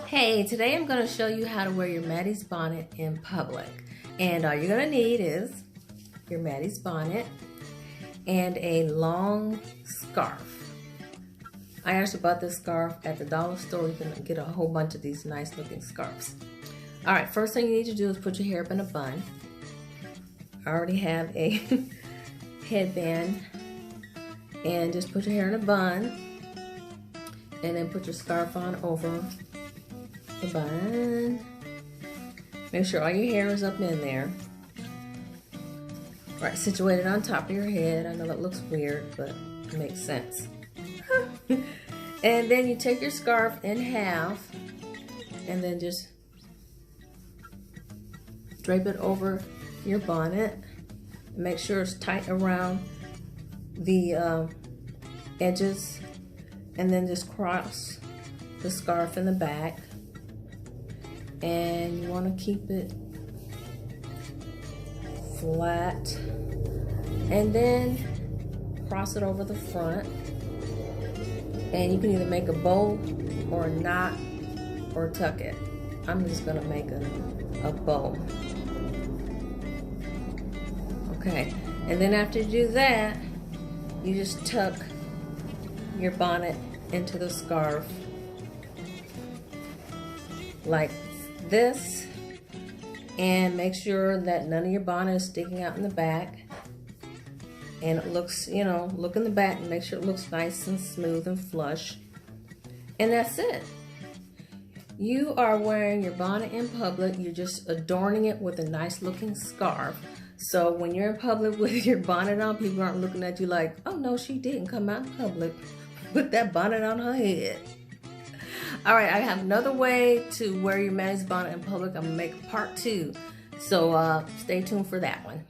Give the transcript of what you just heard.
Hey, today I'm going to show you how to wear your Maddie's bonnet in public. And all you're going to need is your Maddie's bonnet and a long scarf. I actually bought this scarf at the dollar store. You can get a whole bunch of these nice looking scarves. Alright, first thing you need to do is put your hair up in a bun. I already have a headband. And just put your hair in a bun. And then put your scarf on over the bun. Make sure all your hair is up in there. Right, situated on top of your head. I know that looks weird, but it makes sense. And then you take your scarf in half and then just drape it over your bonnet. Make sure it's tight around the edges, and then just cross the scarf in the back. And you want to keep it flat, and then cross it over the front. And you can either make a bow or a knot or tuck it. I'm just gonna make a bow. Okay, and then after you do that, you just tuck your bonnet into the scarf like this, and make sure that none of your bonnet is sticking out in the back, and it looks, look in the back and make sure it looks nice and smooth and flush. And that's it. You are wearing your bonnet in public. You're just adorning it with a nice looking scarf. So when you're in public with your bonnet on, people aren't looking at you like, oh no, she didn't come out in public with that bonnet on her head. All right, I have another way to wear your Maddie's bonnet in public. I'm gonna make part 2. So stay tuned for that one.